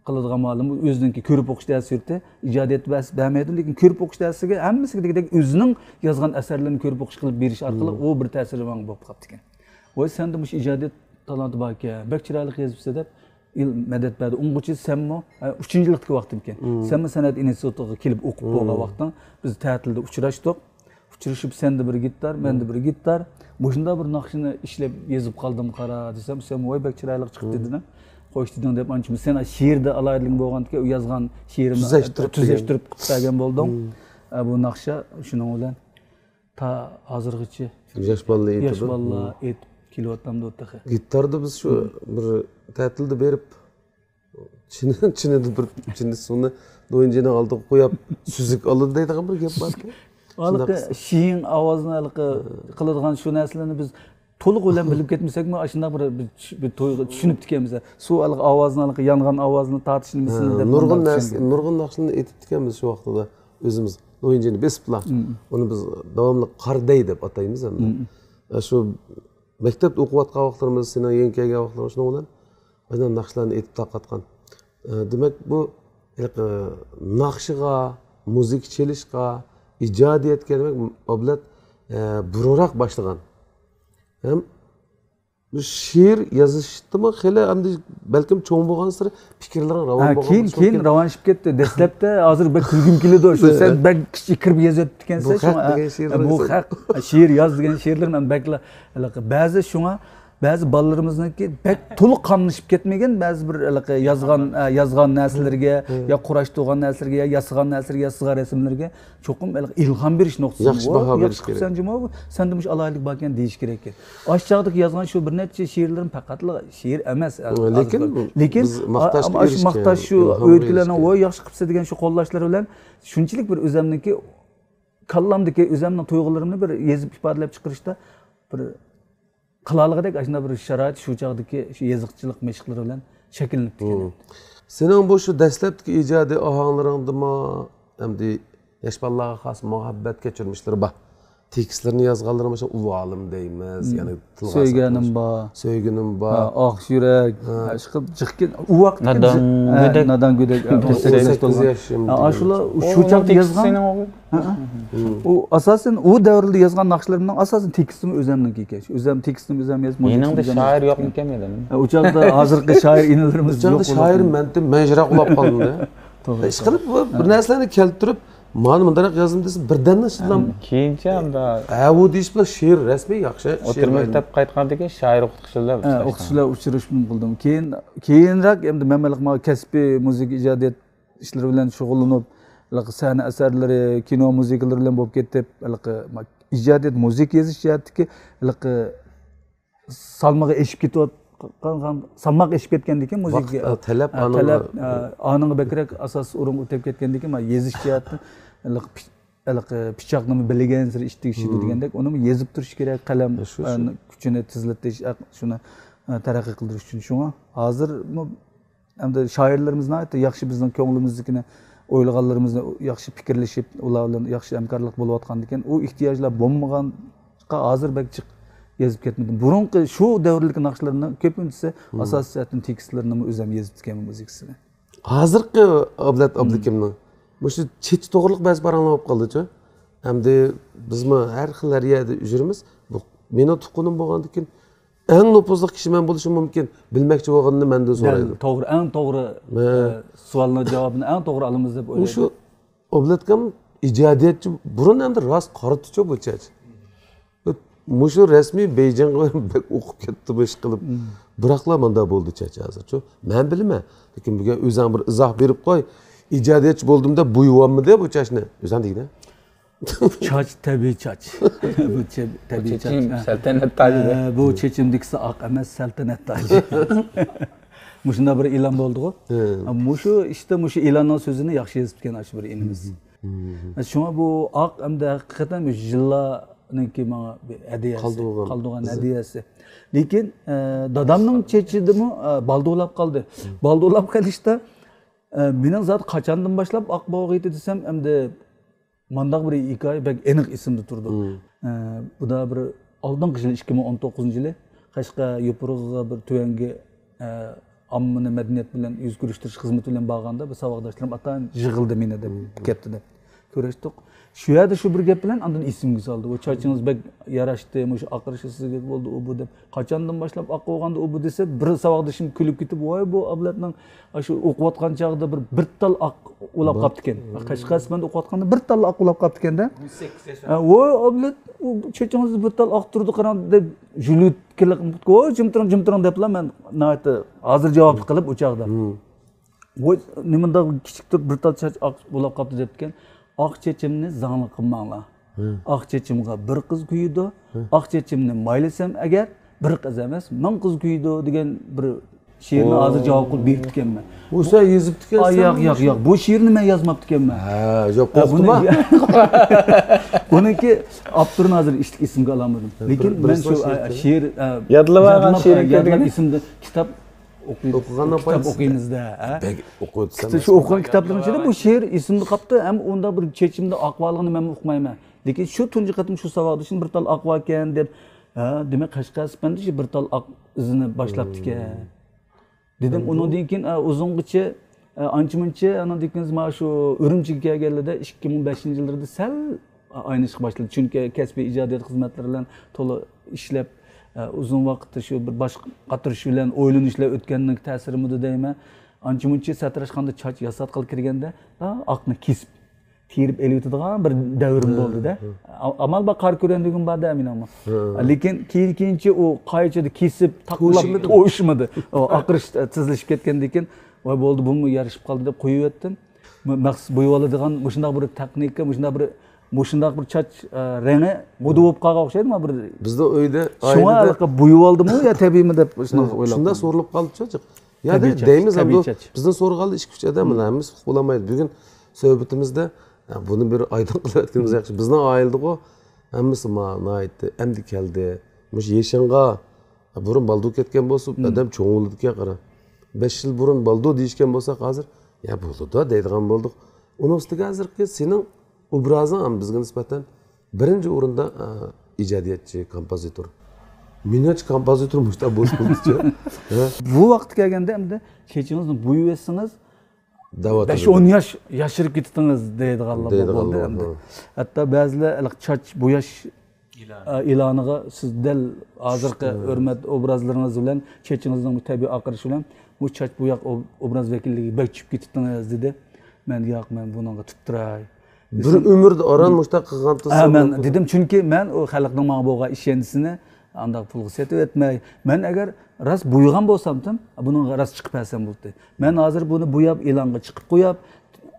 qiladigan ma'lum o'ziniki ko'rib o'qish darsi yurtdi. Ijodiyat bermaydi, lekin ko'rib o'qish darsiga hammasiga o'zining yozgan asarlarini ko'rib o'qish qilib berish orqali u bir ta'siri bo'lib qolibdi ekan. Voy senda mush ijodiyat talanti bor ekan. Bak chiroyli yozibsa deb madad berdi. Ungacha senmi 3-yillikdagi vaqtim ekan. Senmi san'at institutiga kelib o'qib bo'lgan vaqtdan biz ta'tilda uchrashdik. Uchrashib senda bir gitar, menda bir gitar. Mushunda bir naqshini ishlab yozib qoldim qara desam, sen voy bak chiroyli chiqdi dedim. Xo'sh deding deb ancha sen she'rda alohidlik bo'lgandan u yozgan she'rimni tuzashtirib qilgan bo'ldim. Bu naqsha shuning bilan ta hozirgacha yosh bolalar aytib kelyaptimda o'taqa. Gitarda biz shu bir ta'tilda berib chinida bir suvni do'yinjini oldiga qo'yib suzuk oldi deydigan bir gap bor. Haliqi shiyin ovozni qiladigan shu narsalarni biz to'liq bilan bilib ketmasakmi, shunday bir to'yga tushunib ekanmiz. Suv ovozni, yongan ovozni tortishimiz deb nurg'un naqshlarni aytib ekanmiz shu vaqtda o'zimiz o'yinchini besiblar. Uni biz davomli qarday deb ataymiz endi. Shu maktabda o'qiyotgan vaqtlarimiz, seni yangi kelgan vaqtlar shuni bilan aynan naqshlarni aytib taqatgan. Demak bu naqshiga, muzik chelishga, ijodiyatga demak oblat burunroq boshlagan. Hem she'r yozishdimi hali endi balkim cho'ng bo'lgan sir fikrlaring ravon bo'lgan. Keyin ravonlashib ketdi. Dastlabda hozir bir kulgim keladi shu. Sen bak kirib yozyapti ekansan, bu haq she'r yoz degan she'rlar men bakla ba'zi shunga ba'zi bolalarimizniki bak to'liq qamlashib ketmagan, ba'zi bir yozgan narsalarga, yo qurashtirgan narsalarga, yasagan narsalarga, yasag'an rasmlarga cho'qim ilhom berish nuqtasi. Yaxshi baho berish kerak. Sen jimo senda mush alohidlik bor ekan deyish kerak ekan. Oshchaqdagi yozgan shu bir necha she'rlarim faqat she'r emas. Lekin maqtash shu o'yitlarni voy yaxshi qilibsa degan shu qo'llashlar bilan shunchalik bir o'zimniki kallamdagi o'zimning tuyg'ularimni bir yezib ifodalab chiqarishda bir qilaligidek ashuna bir sharoit shu chog'dagi shu yoziqchilik mashqlari bilan shakllanib ketgan. Sening bu shu dastlabki ijodiy ohanglaringdimi, hamda yosh bolalarga xos muhabbat kechirmishlari bor. Tekstlarni yozganlarim o'sha ulu olim deymiz, ya'ni tilga so'yganim bor, oq yurak, ishqib chiqqan u vaqt nadan go'dak shular shu chaqda yozgan. U asosan u davrda yozgan naqshlarimdan asosan tekstim o'zimniki ekan. O'zim tekstim o'zim yozib. Meningda shoir yo'q ekan edi. U chaqda hozirgi shoir inalarimiz yo'q. U chaqda shoir mentim majra qulab qoldim-da. Ishqilib bir narsalarni keltirib mana bundaroq yozdim desa birdan ishlam. Keyincha hamda u deyish bilan she'r rasmiy yaxshi. O'tir maktab qaytgandan keyin shoir o'qituvchilar uchrashib qildim. Keyinroq endi men kasbiy musiqa ijodiyat ishlari bilan shug'ullanib, sahna asarlari, kino musiqalari bilan bo'lib ketib, ijodiyat musiqa yozish jihatdagi salmog'i eshib salmoq eshib ketgandan keyin muzika talab anığı bekrak asas urun o'tib ketgandan keyin yezish jihatdan pichoqni bilgan sir ishtigishidi degandek uni yezib turish kerak qalam kuchini tezlatish shuni taraqqiy qildirish uchun shunga hozir hamda shoirlarimizni aytdi yaxshi bizning ko'nglimizdagini o'ylaganlarimizni yaxshi fikrlashib ular bilan yaxshi hamkorlik bo'layotgan ekan u ehtiyojlar bo'lmaganqa hozir bak chiq yezib ketmadim burunqi shu davrlik naqshlarni ko'pincha asosiyatni tekstlarini o'zim yezib ketgan muzikasini hozirgi ablat abdukimning shu chech to'g'riliq ba'zi baranlar bo'lib qoldi-chi. Hamda bizmi har xil yerda yurimiz. Bu meni tuqqanim bo'lgandan keyin eng nopozli kishi men bo'lishim mumkin. Bilmoqchi bo'lganini mendan so'raydi. To'g'ri, eng to'g'ri savolning javobini eng to'g'ri olamiz deb o'ylayman. Shu ablatkam ijodiyatchi burun hamda rost qaratichi bu chech. Mushu rasmiy Beyjingga o'qib ketdi bu ish qilib. Biroqlar menda bo'ldi chech hozirchi. Men bilmayman. Lekin bunga o'zim bir izoh berib qo'y. İcadiyetçi buldum da buyuvanmı diye bu çaş ne? Güzel değil ne? Çaç tabii çaç. Bu tabii çaç. Saltanat tacı. Bu çeçimdikisi ak emas saltanat tacı. Muşunda bir ilan oldu o. Muşu işte muşu ilanın sözünü yaxşı yazıp ketken aşı bir inimiz. Şuna bu ak hem de hakikaten bir jillanınki bana bir hediyesi. Kaldığan hediyesi. Lekin dadamның çeçidimi baldoğlap kaldı. Baldoğlap kalışta mening zat qachondan boshlab Oqbog' edi desam, endi mandaq bir hikoya bak aniq esimda turdi. Bu da bir oldingi yil 2019-yili Qashqa Yo'pirg'iga bir tuyangi ommani madaniyat bilan yuz ko'rishtirish xizmati bilan borganda bir saboqdoshlarim atan yig'ildi meni deb ketdi deb ko'rishdik. Shu yerda shu bir gap bilan andan esimga soldi. O chochingiz bak yarashdi, o'sha oqirishi sizga bo'ldi u bu deb. Qachondan boshlab oq bo'lganda u bu desa, bir saboqdoshim kulib ketib, "Voy bu ablatning shu o'qiyotgan chog'da bir tal oq ulab qolibdi ekan. Qashqasmanda o'qiyotganda bir tal oq ulab qolibdi ekanda. 18 yosh. Voy ablat, u chochingiz bir tal oq turdi qaran deb julut kelib, "Voy jimtiring deblar." Men nayta hozir javob qilib o chog'da. Voy nimanda kichikdir bir tal choch oq ulab qolibdi debgan. Ak çeçimni zangli qilmanglar. Ak çeçimga bir qiz kuyidi. Ak çeçimni maylisam agar bir qiz emas, ming qiz kuyidi degan bir she'rni hozir javob qilib berib ekanman. O'sha yezib ekansan. Yo'q. Bu she'rni men yozmabdi ekanman. Ha, yo'q, qo'rqma. Buniki avtorini hozir esimga olamadim. Lekin men shu she'r yodlamagan she'r esimda kitob o'qigandan kitap o'qiymizda. O'qiyotsan. Shu o'qigan kitoblarning ichida bu she'r esimda qolibdi, ham unda bir chechimda aqvolligini men o'qimayman. Lekin shu tunji qatim shu savodishim bir tal aqvo ekan deb, demak Qashqasmanda shu bir tal aq izini boshlabdi ekan. Dedim undan keyin uzungacha ancha-muncha andan keyin mana shu Urumchiga kelganlarda 2005-yillarda sal aynishib boshladi. Chunki kasbiy ijodiyat xizmatlari bilan to'liq ishlab uzun vaqtda shu bir boshqa qatirish bilan o'ylanishlar o'tganning ta'sirimidi deyman. Ancha-muncha satrashxonda choch yasat qilib kirganda oqni kesib terib elitadigan bir davrim bo'ldi-da. Amal ba qor ko'randigim borda aminama. Lekin keyincha u qaychada kesib taqlab o'shmadi. Oqirish tizlashib ketgandan keyin voy bo'ldi bumi yarashib qoldi deb qo'yib etdim. Maqsad bo'yib oladigan shunday bir texnika, shunday bir choch rangi moda bo'lib qolgan o'xshaydi bir bizda uyda oilada bo'yib oldimi yo tabiiymi deb shunaqa o'ylab. Shunda so'rilib qoldi cho'chiq. Ya deymiz endi bizning so'rg'aldi ish kuch odamlarimiz qo'lamaydi. Bugun suhbatimizda buni bir aydın qilib yaxshi. Bizning oilada hammasi mana aytdi, endi keldi. Mush yeshinga burun baldu ketgan bo'lsa, odam cho'ng'ildiga qara. 5 yil burun baldu deyishgan bo'lsa, hozir ya bo'ldi-da deydigan bo'ldik. Uning ustiga hozirgi sening obrazing ham bizga nisbatan birinchi o'rinda ijodiyatchi, kompozitor. Minach kompozitor mushta bo'ldi-chi. Bu vaqt kelganda hamda kechingizni bo'yib etsangiz 5-10 yosh yashirib ketdingiz deydiganlar bo'ldi hamda. Hatto ba'zilar choch bo'yash iloniga siz dal hozirgi hurmat obrazlaringiz bilan chechingizni tabiiy oqirish bilan bu choch bo'yoq obraz vakilligi bachib ketdingiz dedi. Men yo'q, men bunga tuttiray. Bir umrda oran mushta qilgan tursa. Men dedim chunki men o xalqning menga bo'lgan ishonchisini anda pulga setib etmay. Men agar ras bo'ygan bo'lsam, buning ras chiqib olsam bo'ldi. Men hozir buni bo'yab e'longa chiqib qo'yib,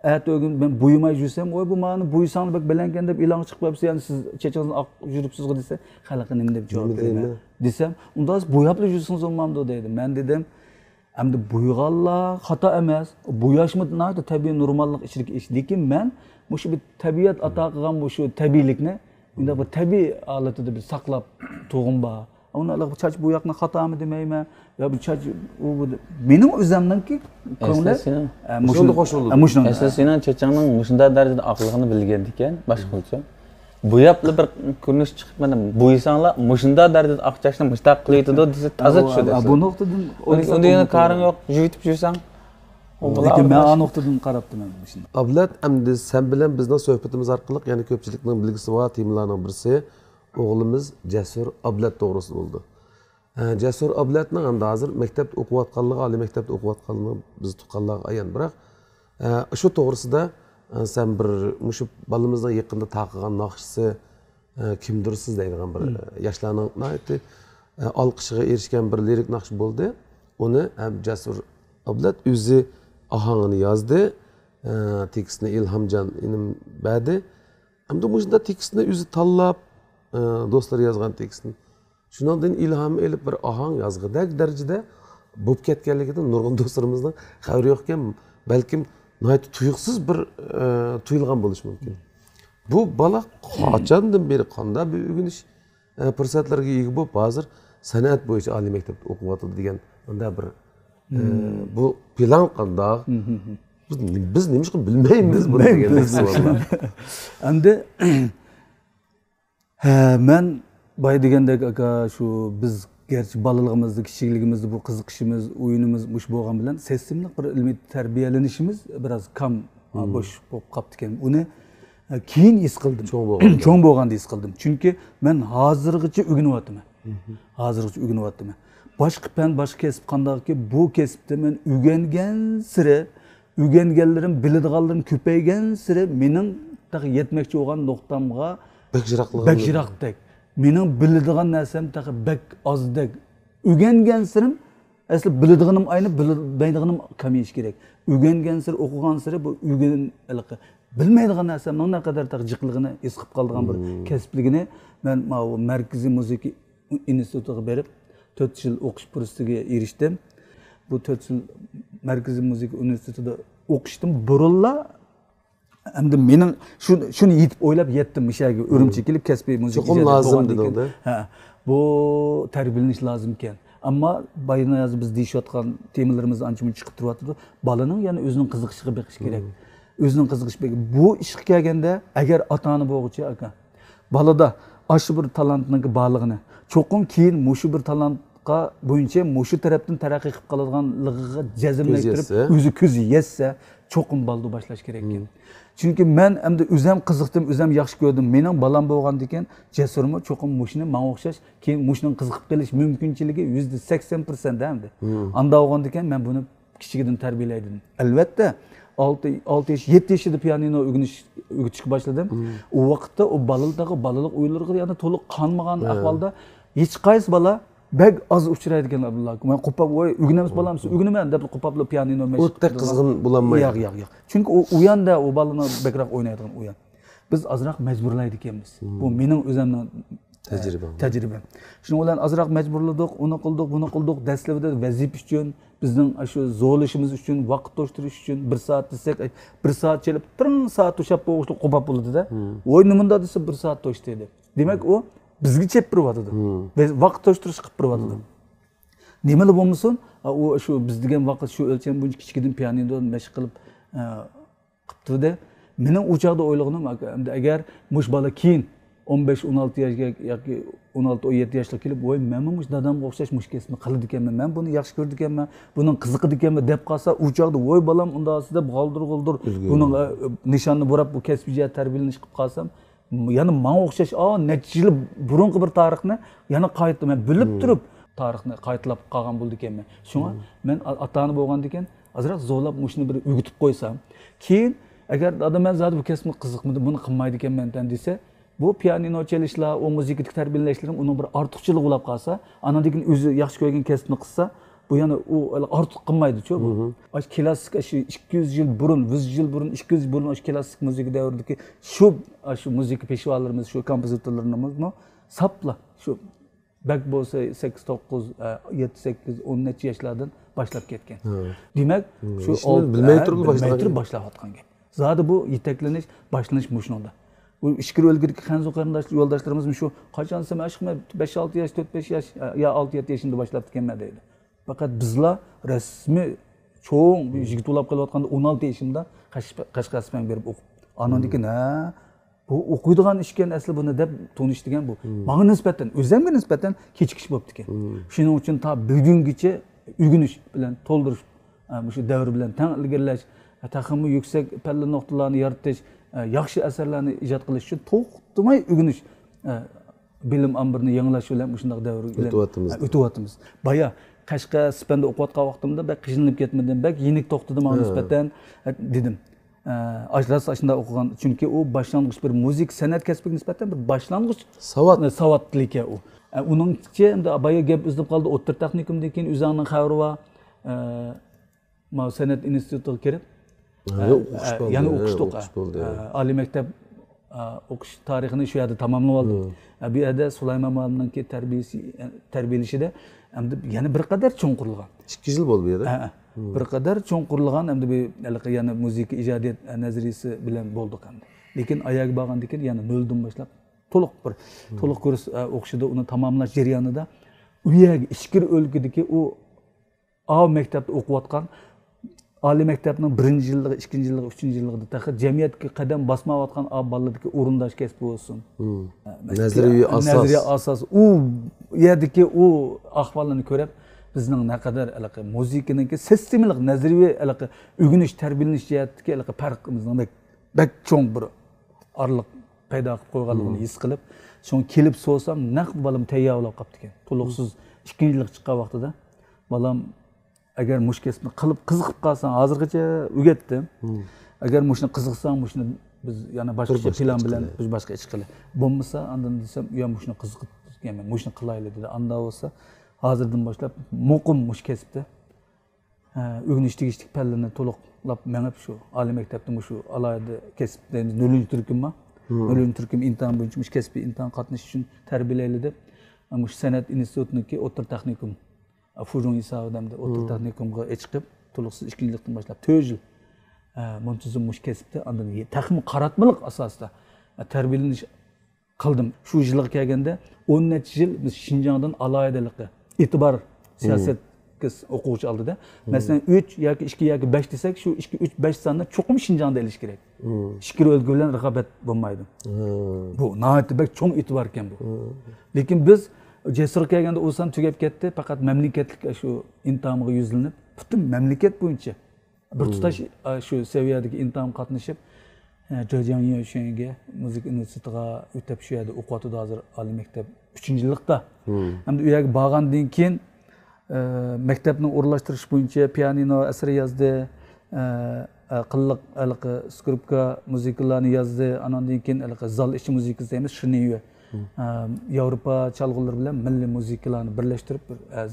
Ertesi ben buyumay jursam, oy bu mani buysanız bak belenken de ilan çıkıp hepsi yani siz çeçeniz ak jürüpsüz dese, halakın nimde bir cevap vereyim. Desem, onda buyaplı jursunuz olmamdı dedim. Ben dedim, hem de buyğalla hata emas. Buyashmı neydi tabii normallik içerik iş. Lekin men bu şu bir tabiat ata qilgan bu şu tabiilikni, unda bir tabiiy holatida bir saqlab to'g'inba. Onlar bu çaç buyaqni xatami demayman. Ya bu çaç bu mening o'zimninki ko'ngli Şunda qo'shildi. Asosiyan chechangning mushunday darajada aqligini bilgan ekan, boshqacha. Buyapli bir ko'rinish chiqib mana buysanlar mushunday darajada aqchashni mustaq qilaydi desa toza tushadi. Bu nuqtadan unda yana qaring yo'q, yutib yursang. Lekin men a nuqtadan qarabdim men shuni. Ablat endi sen bilan bizning suhbatimiz orqali yana ko'pchilikning bilgisi bor temalarning birisi o'g'limiz Jasur Ablat to'g'risida bo'ldi. Jasur Ablatning endi hozir maktabda o'qiyotganligi, oliy maktabda o'qiyotganligi biz tuqqanlarga ayon, biroq shu to'g'risida sen bir mushu balamizning yaqinda taqilgan naqshisi kimdirsiz deydigan bir yoshlarning olqishiga erishgan bir lirik naqsh bo'ldi. Uni ham Jasur Ablat o'zi ahangini yozdi, tekstni Ilhamjon inim berdi. Hamda mushunda tekstni o'zi tanlab do'stlar yozgan tekstni. Shundan ilhom elib bir ahang yozg'idak darajada bo'lib ketganligidan nurg'un do'stlarimizning xabari yo'q ekan, balkim tuyuqsiz bir tuyulgan bo'lishi mumkin. Bu bala qachondan beri qanday bir o'rganish fursatlarga ega bo'lib, hozir san'at bo'yicha oliy maktabda o'qiyotdi degan unda bir bu plan qanday? Biz nima qilib bilmaymiz buni degan savol. Endi men boy degandek aka shu biz gerçi balaligimizda, kichikligimizda bu qiziqishimiz, o'yinimiz mush bo'lgan bilan sistemlik bir ilmiy tarbiyalanishimiz biraz kam bo'sh bo'lib qolibdi ekan. Uni keyin his qildim. Cho'ng bo'lganda his qildim. Chunki men hozirgacha o'rganyapman. Hozirgacha o'rganyapman. Boshqa fan, boshqa kasb qandaqki bu kasbda men o'rgangan sira, o'rganganlarim, biladiganlarim ko'paygan sira mening yetmoqchi bo'lgan nuqtamga bakjiroqdek. Mening biladigan narsam bak ozdek. O'rgangan sirim asli biladiganim ayni, bilmaydiganim kamayish kerak. O'rgangan sir, o'qigan sir bu o'rganiliqi. Bilmaydigan narsamning naqadar jiqligini his qilib qolgan bir kasbligini men Markaziy musiqa institutiga berib 4 yil o'qish fursatiga erishdim. Bu 4 yil Markaziy musiqa institutida o'qishdim. Burunla endi mening shuni yetib o'ylab yetdim mishaga Urumchiga kelib kasbiy musiqa ijod lozim dedi. Ha, bu tarbiyalanish lozim ekan. Ammo bayina yozib biz deyishayotgan temalarimiz ancha-muncha chiqib turyapti. Balaning yana o'zining qiziqishiga beqish kerak. O'zining qiziqishi bu ishga kelganda agar ota-ona bo'g'ichi aka balada aşı bir talantning borlig'ini cho'qim keyin mushu bir talantga bo'yicha mushu tarafdan taraqqiy qilib qoladiganligiga jazmlashtirib o'zi ko'zi yetsa cho'qim baldu boshlash kerak ekan. Chunki men endi o'zim qiziqdim, o'zim yaxshi ko'rdim. Mening balam bo'lganda ekan, Jasurmi cho'qim mushuni menga o'xshash, keyin mushuning qiziqib qolish mumkinchiligi %80% endi. Anda bo'lganda ekan men buni kichigidan tarbiyalaydim. Albatta 6 yaş, 7 yaşında piyanino o'rganishga boshladim. O vaqtda o balalik o'yinlarga yana to'liq qanmagan ahvolda hech qaysi bola bek az uchraydi ekan Abdullah. Men qo'pab o'rganamiz bolamiz, o'rganaman deb qo'pabli piyanino mashq. O'tda qizg'in bo'lmaydi. Yo'q. Chunki u yanda o balani bekroq o'ynaydigan u yan. Biz azroq majburlaydi ekanmiz. Bu mening o'zimning tajribam. Shuning bilan azroq majburladik, uni qildik, buni qildik. Dastlabida vazif uchun, bizning shu zo'lishimiz uchun, vaqt to'shtirish uchun 1 soat desak, 1 soat chelib 1 soat to'shab qo'yishni qo'pab bo'ladi-da. O'ynimda desa 1 soat to'shtaydi. Demak, u bizga chep turyapti. Biz vaqt to'shtirish qilib turyapti. Nimalar bo'lmasin, u shu biz degan vaqt shu o'lcham buncha kichkidan pianino mashq qilib qilibdi-da. Mening u chaqda o'ylaganim, agar mush bola keyin 15-16 yoshga yoki 16-17 yoshga kelib, "Voy, men mush dadamga o'xshash mush kasbni qiladi ekanman, men buni yaxshi ko'rdi ekanman, buning qiziqdi ekanman" deb qolsa, u chaqda "Voy, bolam undasi deb g'oldir-g'oldir buning nishonni burab bu kasbiga tarbiyalanish qilib qolsam, yana menga o'xshash, necha yil burungi bir tarixni yana qaytaman, bilib turib tarixni qaytlab qolgan bo'ldi ekanman. Shunga men ota-ona bo'lganda ekan, azroq zo'rlab mushni bir o'gitib qo'ysam, keyin agar adam men zodi bu kasbni qiziqmadi, buni qilmaydi ekanman desa, bu pianino chalishlar, o musiqaga tarbiyalashlarim uning bir ortiqchiligi bo'lib qolsa, anadan o'zi yaxshi ko'rgan kasbni qilsa, bu yana u artık qilmaydi-ku bu. Aş klassik şu 200 yıl burun, 100 yıl burun, 200 yıl burun aş klassik müzik davridagi şu müzik peşvalarımız, şu kompozitörlerimiz mı sapla şu bak bo'lsa 8 9 7 8 10 necha yoshlardan boshlab ketgan. Demak, shu bilmay turib boshlayotgan gap. Zodi bu yetaklanish, boshlanish mushunda. Bu ishkir o'lgirki Xanzo qarindosh yo'ldoshlarimiz shu qachonsam ashqma 5-6 yosh, 4-5 yosh yo 6-7 yoshida boshlab ketganman deydi. Faqat bizlar rasmiy cho'ng yigit bo'lib qolayotganda 16 yoshimda Qashqaspan berib o'qib. Anondan keyin bu o'qiydigan ishkan asli buni deb tanishdigan bu. Menga nisbatan, o'zimga nisbatan kechikish bo'libdi ekan. Shuning uchun ta bugungacha o'rganish bilan to'ldirish, shu davr bilan teng ilgirlash, taxmi yuksak palla nuqtalarni yaratish, yaxshi asarlarni ijod qilish uchun to'xtamay o'rganish, bilim ambirini yangilash bilan shunday davr bilan o'tyapmiz. Baya Qashqasponda o'qiyotgan vaqtimda bak qiynalib ketmadim, bak yenik to'xtadim menga nisbatan dedim. Ajras aşında okugan çünkü o başlangıç bir müzik sanat kasbiga nisbatan bir başlangıç savatlik o. Onun için de abaya gap izlab qaldı o'ttir texnikumdan keyin o'zining xabari va sanat institutiga kirib yana o'qish bo'ldi. Oliy maktab o'qish tarixini shu yerda tamomlab oldim. Bu yerda Sulaymon muallimning tarbiyalashida hamda yana bir qadar cho'nqirilgan. 2 yil bo'ldi bu yerda. Bir qadar cho'nqirilgan hamda bu yana musiqa ijodiyat nazariyasi bilan bo'ldik hamda. Lekin oyoq borgandan keyin yana noldan boshlab to'liq kurs o'qishida uni tamomlash jarayonida u yerga ishkir o'lkadagi u maktabda o'qiyotgan oliy maktabning 1-yilligi, 2-yilligi, 3-yilligida taxir jamiyatga qadam bosmayotgan bolalardagi o'rindosh kasbi bo'lsin. Nazariy asos u yerdagi u ahvolini ko'rib bizning naqadar musiqaning sistemalik nazariy o'rganish, tarbiyalanish jihatidagi farqimizning bak cho'ng bir orliq paydo qilib qo'yganligini his qilib, so'ng kelib so'rasam, naq bolam tayyorlab qolibdi ekan. To'liqsiz 2-yillik chiqqan vaqtida bolam agar mush kasbni qilib qiziqib qolsang, hozirgacha o'rgatdim. Agar mushni qiziqsang, mushni biz yana boshqa plan bilan biz boshqa ish qilib. Bo'lmasa, andan desam, "Yo, mushni qiziqib ketganman, mushni qilaylik" dedi. Anda bo'lsa, hozirdan boshlab muqim mush kasbda o'rganish tegishlik pallani to'liqlab menib shu oliy maktabda shu alayda kasb deymiz 0-turkumma. 0-turkum imtihon bo'yicha mush kasbiy imtihon qatnashish uchun tarbiyalayli deb mush san'at institutiniki o'tir texnikum Fujun hisobida o'tir texnikumga chiqib to'liqsiz 2-yillikdan boshlab 4 yil muntazam mush kasbda andan taxmin qaratmalik asosida tarbiyalanish qildim. Shu yilga kelganda 10 necha yil biz Shinjongdan alaydalikqa e'tibor siyosat o'quvchi oldida. Masalan 3 yoki 2 yoki 5 desak, shu 2 3 5 sonda cho'qim Shinjongda elish kerak. Ishkir o'lgi bilan raqobat bo'lmaydi. Bu nihoyatda bak cho'ng e'tibor ekan bu. Lekin biz jasur kelganda o'san tugab ketdi, faqat mamlakatlik shu imtihonga yuzlanib, butun mamlakat bo'yicha bir tutash shu saviyadagi imtihon qatnashib, Zhejiang Yunshenga musiqa institutiga o'tib shu yerda o'qiyotdi hozir oliy maktab 3-yillikda. Hamda u yerga borgandan keyin maktabni o'rlashtirish bo'yicha pianino asari yozdi, qilliq skripka musiqalarni yozdi, andan keyin zal ichi musiqasi deymiz, shiniyu. Yevropa çalgılar bilan milliy musiqalarni birlashtirib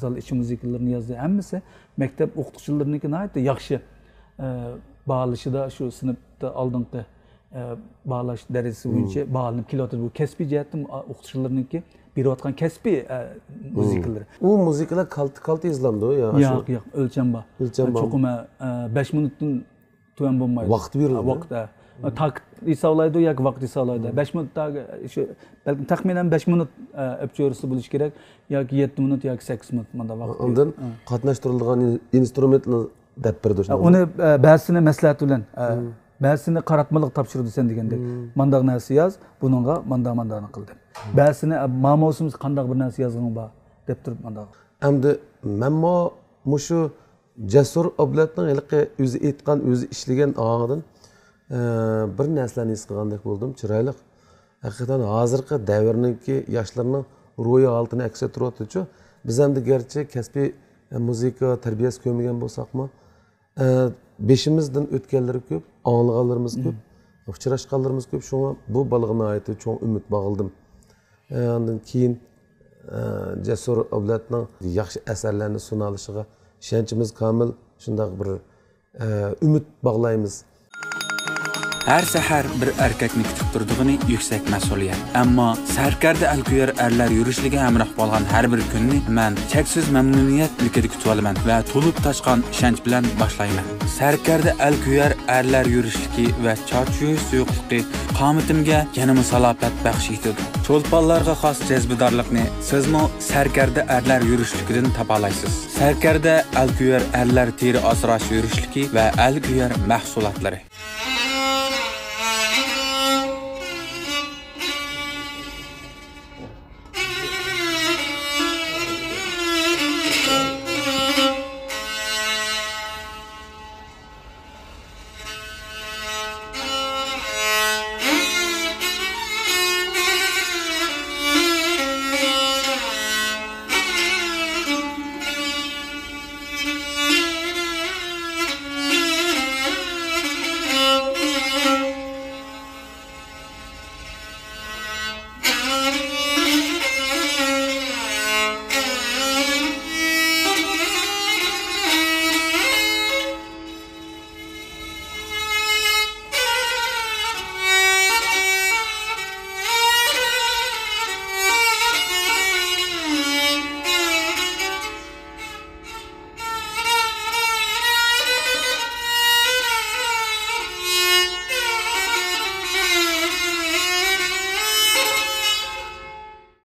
zal ichi musiqalarini yozdi. Hammasi maktab o'qituvchilarining nihoyatda yaxshi baholashida shu sinfda oldingi baholash darajasi bo'yicha baholanib kelyapti. Bu kasbiy jihatdan o'qituvchilarniki berayotgan kasbiy musiqalar. U musiqalar kalti izlandi yo? Yo'q, o'lcham bor. Cho'qima 5 minutdan tuyan bo'lmaydi. Vaqt beriladi. Vaqt tak hisoblaydi yoki vaqt hisoblaydi. 5 minutdagi shu balki taxminan 5 minut o'pchorisi bo'lishi kerak yoki 7 minut yoki 8 minut manda vaqt. Ondan qatnashtirilgan instrumentlar deb berdi. Uni ba'zisini maslahat bilan ba'zisini qaratmalik topshirdi sen degandek. Mandaq narsa yoz, buningga mandani qildi. Ba'zisini ma'nosimiz qandaq bir narsa yozgan bor deb turib mandaq. Endi menmo mushu jasur oblatning o'zi aytgan, o'zi ishlagan og'idan bir narsani his qilgandek bo'ldim, chiroyli. Haqiqatan hozirgi davrniki yoshlarning ro'yi altini aks ettiryapti-ku. Biz endi garchi kasbiy musiqa tarbiyasi ko'rmagan bo'lsakmi, beshimizdan o'tganlari ko'p, anglaganlarimiz ko'p, uchrashganlarimiz ko'p. Shunga bu balag'ini aytib cho'ng umid bog'ildim. Ondan keyin jasur oblatning yaxshi asarlarni sunalishiga ishonchimiz komil shunday bir umid bog'laymiz. Her sahar bir erkekni kutib turdig'ini yuksak mas'uliyat. Ammo sarkarda alkuyar erlar yurishligi hamroh bo'lgan har bir kunni men cheksiz mamnuniyat ilkida kutib olaman va to'lib toshgan ishonch bilan boshlayman. Sarkarda alkuyar erlar yurishligi va choch yuyish suyuqligi qomatimga yanama salofat baxsh etadi. Cho'lponlarga xos jazbidorlikni sizmi sarkarda erlar yurishligidan topalaysiz. Sarkarda alkuyar erlar teri asrash yurishligi va alkuyar mahsulotlari.